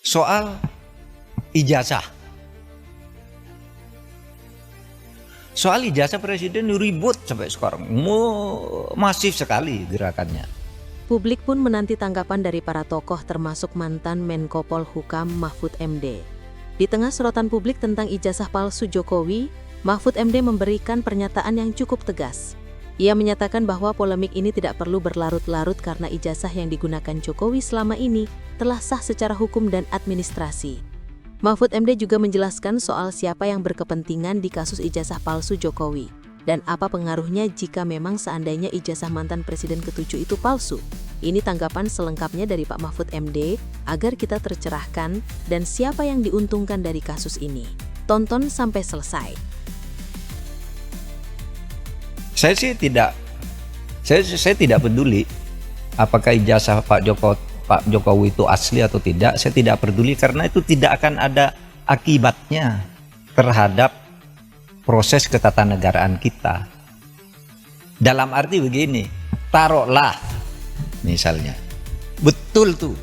soal ijazah. Soal ijazah presiden ribut sampai sekarang, masif sekali gerakannya. Publik pun menanti tanggapan dari para tokoh termasuk mantan Menko Polhukam Mahfud MD. Di tengah sorotan publik tentang ijazah palsu Jokowi, Mahfud MD memberikan pernyataan yang cukup tegas. Ia menyatakan bahwa polemik ini tidak perlu berlarut-larut karena ijazah yang digunakan Jokowi selama ini telah sah secara hukum dan administrasi. Mahfud MD juga menjelaskan soal siapa yang berkepentingan di kasus ijazah palsu Jokowi dan apa pengaruhnya jika memang seandainya ijazah mantan Presiden ke-7 itu palsu. Ini tanggapan selengkapnya dari Pak Mahfud MD agar kita tercerahkan dan siapa yang diuntungkan dari kasus ini. Tonton sampai selesai. Saya tidak peduli apakah ijazah Pak Jokowi itu asli atau tidak. Saya tidak peduli karena itu tidak akan ada akibatnya terhadap proses ketatanegaraan kita. Dalam arti begini, taruhlah misalnya betul tuh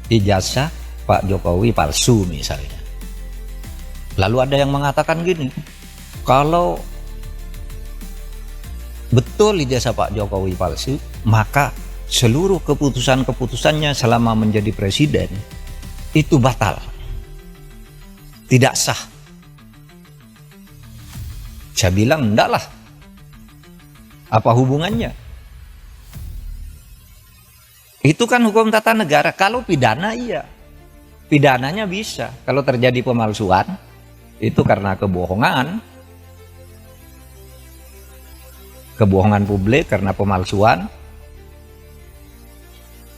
ijazah Pak Jokowi palsu misalnya. Lalu ada yang mengatakan gini, kalau betul ijazah Pak Jokowi palsu, maka seluruh keputusan-keputusannya selama menjadi presiden itu batal, tidak sah. Saya bilang enggak lah, apa hubungannya? Itu kan hukum tata negara. Kalau pidana iya, pidananya bisa. Kalau terjadi pemalsuan itu karena kebohongan publik, karena pemalsuan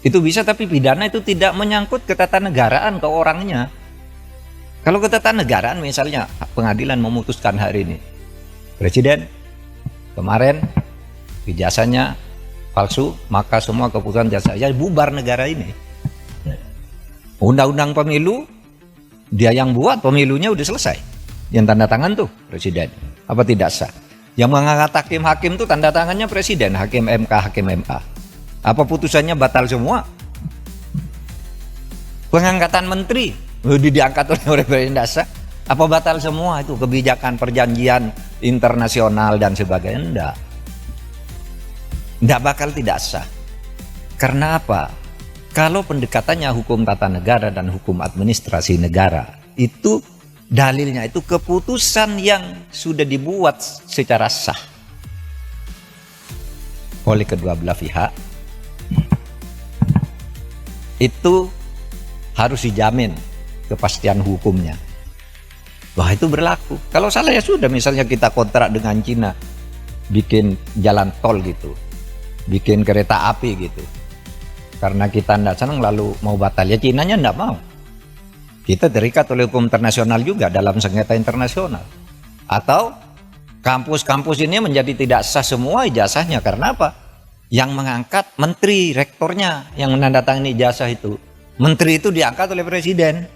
itu bisa, tapi pidana itu tidak menyangkut ketatanegaraan ke orangnya. Kalau ketatanegaraan misalnya pengadilan memutuskan hari ini, presiden kemarin ijazahnya palsu, maka semua keputusan saya bubar negara ini. Undang-undang pemilu dia yang buat, pemilunya udah selesai, yang tanda tangan tuh presiden, apa tidak sah? Yang mengangkat hakim-hakim tuh tanda tangannya presiden, hakim MA. Apa putusannya batal semua? Pengangkatan menteri diangkat oleh presiden dasar, apa batal semua? Itu kebijakan perjanjian internasional dan sebagainya. Enggak bakal tidak sah. Karena apa? Kalau pendekatannya hukum tata negara dan hukum administrasi negara, itu dalilnya itu keputusan yang sudah dibuat secara sah oleh kedua belah pihak, itu harus dijamin kepastian hukumnya. Wah, itu berlaku. Kalau salah ya sudah, misalnya kita kontrak dengan Cina bikin jalan tol gitu, bikin kereta api gitu, karena kita tidak senang lalu mau batal, ya Cinanya tidak mau. Kita terikat oleh hukum internasional juga dalam sengketa internasional. Atau kampus-kampus ini menjadi tidak sah semua ijazahnya. Karena apa? Yang mengangkat menteri, rektornya yang menandatangani ijazah itu. Menteri itu diangkat oleh presiden.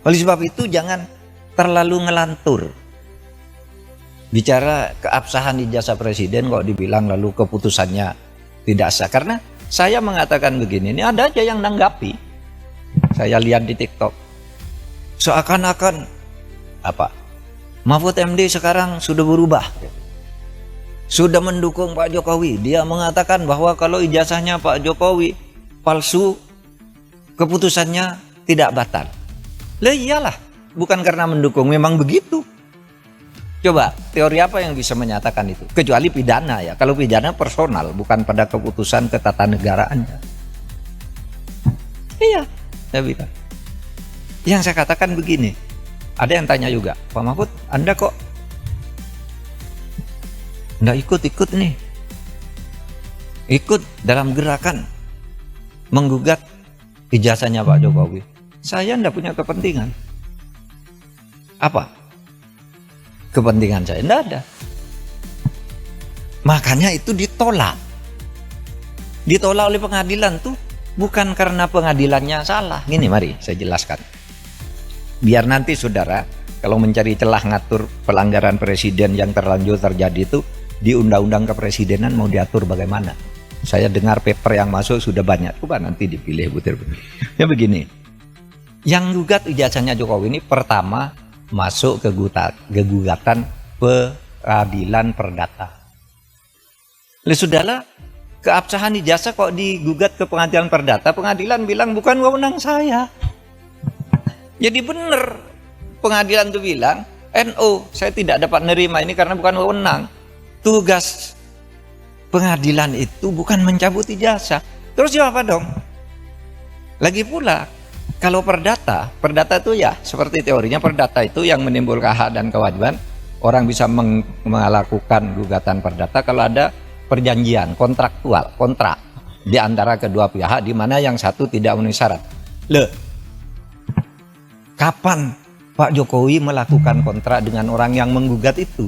Oleh sebab itu jangan terlalu ngelantur. Bicara keabsahan ijazah presiden kok dibilang lalu keputusannya tidak sah. Karena saya mengatakan begini, ini ada aja yang nanggapi. Saya lihat di TikTok, seakan-akan apa? Mahfud MD sekarang sudah berubah, sudah mendukung Pak Jokowi. Dia mengatakan bahwa kalau ijazahnya Pak Jokowi palsu, keputusannya tidak batal. Lah iyalah, bukan karena mendukung, memang begitu. Coba teori apa yang bisa menyatakan itu? Kecuali pidana ya. Kalau pidana personal, bukan pada keputusan ketatanegaraan. Iya, saya bilang. Yang saya katakan begini, ada yang tanya juga, Pak Mahfud, Anda kok nggak ikut nih, ikut dalam gerakan menggugat ijazahnya Pak Jokowi? Saya nggak punya kepentingan. Apa kepentingan saya? Nggak ada. Makanya itu ditolak oleh pengadilan tuh. Bukan karena pengadilannya salah. Gini, mari saya jelaskan. Biar nanti saudara, kalau mencari celah ngatur pelanggaran presiden yang terlanjur terjadi itu, di undang-undang kepresidenan mau diatur bagaimana. Saya dengar paper yang masuk sudah banyak. Coba nanti dipilih butir-butir. Ya begini, yang gugat ijazahnya Jokowi ini pertama masuk ke gugatan peradilan perdata. Sudahlah, keabsahan ijazah kok digugat ke pengadilan perdata, pengadilan bilang bukan wewenang saya. Jadi benar, pengadilan itu bilang, NO, saya tidak dapat nerima ini karena bukan wewenang. Tugas pengadilan itu bukan mencabut ijazah. Terus jawab apa dong? Lagi pula, kalau perdata itu ya seperti teorinya, perdata itu yang menimbulkan hak dan kewajiban. Orang bisa melakukan gugatan perdata kalau ada perjanjian kontrak di antara kedua pihak di mana yang satu tidak memenuhi syarat. Kapan Pak Jokowi melakukan kontrak dengan orang yang menggugat itu?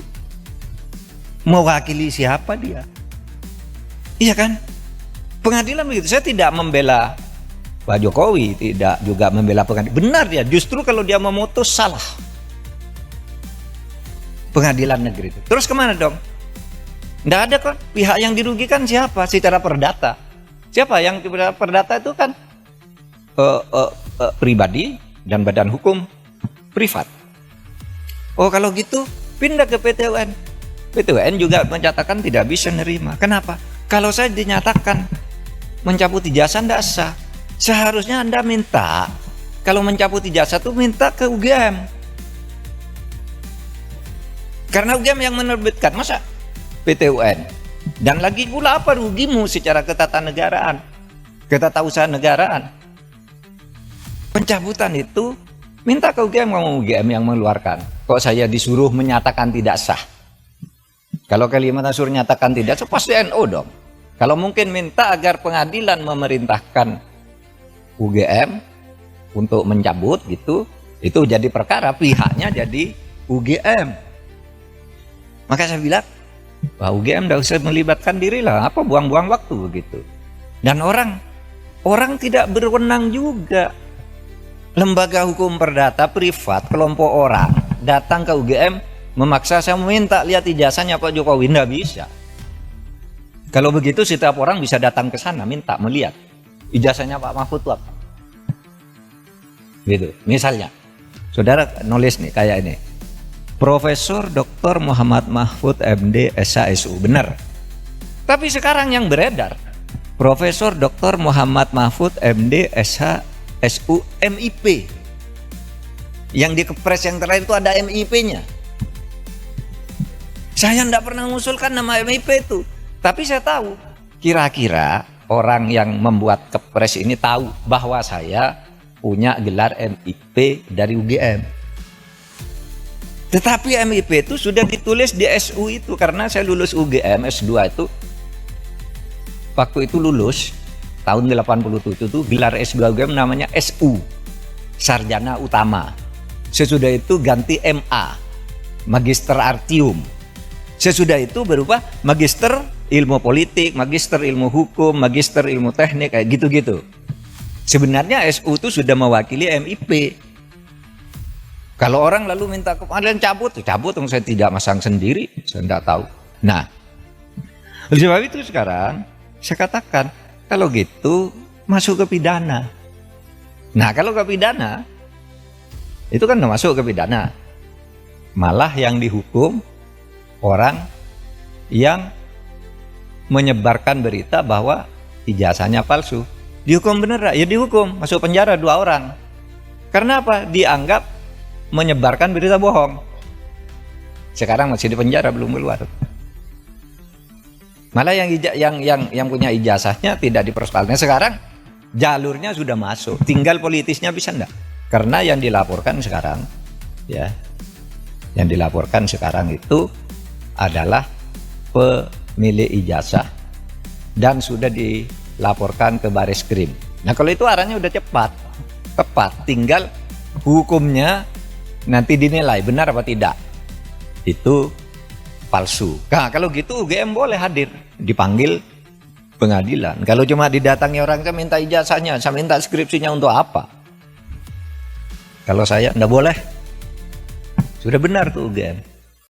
Mewakili siapa dia? Iya kan? Pengadilan begitu. Saya tidak membela Pak Jokowi, tidak juga membela pengadilan. Benar dia, justru kalau dia memutus salah. Pengadilan negeri itu. Terus kemana dong? Nggak ada kok. Pihak yang dirugikan siapa? Secara perdata. Siapa yang perdata itu kan pribadi dan badan hukum privat. Oh kalau gitu pindah ke PT UN. PT UN juga menyatakan tidak bisa nerima. Kenapa? Kalau saya dinyatakan mencabut ijazah tidak sah, seharusnya Anda minta, kalau mencabut ijazah itu minta ke UGM. Karena UGM yang menerbitkan, masa PT UN? Dan lagi pula apa rugimu secara ketatanegaraan, ketatausahaan negaraan? Pencabutan itu minta ke UGM, kamu UGM yang mengeluarkan. Kok saya disuruh menyatakan tidak sah? Kalau Kalimantan suruh nyatakan tidak, so pasti NO dong. Kalau mungkin minta agar pengadilan memerintahkan UGM untuk mencabut gitu, itu jadi perkara, pihaknya jadi UGM. Maka saya bilang, wah UGM tidak usah melibatkan diri lah, apa buang-buang waktu begitu. Dan orang tidak berwenang juga. Lembaga hukum perdata privat, kelompok orang datang ke UGM memaksa saya meminta lihat ijazahnya Pak Jokowi, tidak bisa. Kalau begitu setiap orang bisa datang ke sana minta melihat ijazahnya Pak Mahfud itu apa. Gitu. Misalnya, saudara nulis nih kayak ini. Profesor Dr. Muhammad Mahfud MD SHSU, benar. Tapi sekarang yang beredar Profesor Dr. Muhammad Mahfud MD SHSU MIP. Yang di kepres yang terakhir itu ada MIP-nya. Saya tidak pernah mengusulkan nama MIP itu, tapi saya tahu kira-kira orang yang membuat kepres ini tahu bahwa saya punya gelar MIP dari UGM. Tetapi MIP itu sudah ditulis di SU itu, karena saya lulus UGM S2 itu. Waktu itu lulus tahun 87 itu gelar S2 UGM namanya SU, Sarjana Utama. Sesudah itu ganti MA, Magister Artium. Sesudah itu berubah Magister Ilmu Politik, Magister Ilmu Hukum, Magister Ilmu Teknik, kayak gitu-gitu. Sebenarnya SU itu sudah mewakili MIP. Kalau orang lalu minta ke pengadilan cabut, saya tidak masang sendiri, saya tidak tahu. Nah, oleh sebab itu sekarang saya katakan, kalau gitu masuk ke pidana. Nah, kalau ke pidana, itu kan masuk ke pidana. Malah yang dihukum orang yang menyebarkan berita bahwa ijazahnya palsu. Dihukum bener, ya dihukum, masuk penjara 2 orang. Karena apa? Dianggap menyebarkan berita bohong. Sekarang masih di penjara, belum keluar. Malah yang punya ijazahnya tidak dipersoalkan. Sekarang jalurnya sudah masuk, tinggal politisnya bisa enggak? Karena yang dilaporkan sekarang, ya, yang dilaporkan sekarang itu adalah pemilik ijazah dan sudah dilaporkan ke Baris-Krim. Nah, kalau itu arahnya udah tepat, tinggal hukumnya nanti dinilai benar apa tidak itu palsu. Nah, kalau gitu UGM boleh hadir, dipanggil pengadilan. Kalau cuma didatangi orang, saya minta ijazahnya, saya minta skripsinya untuk apa? Kalau saya enggak boleh. Sudah benar tuh UGM.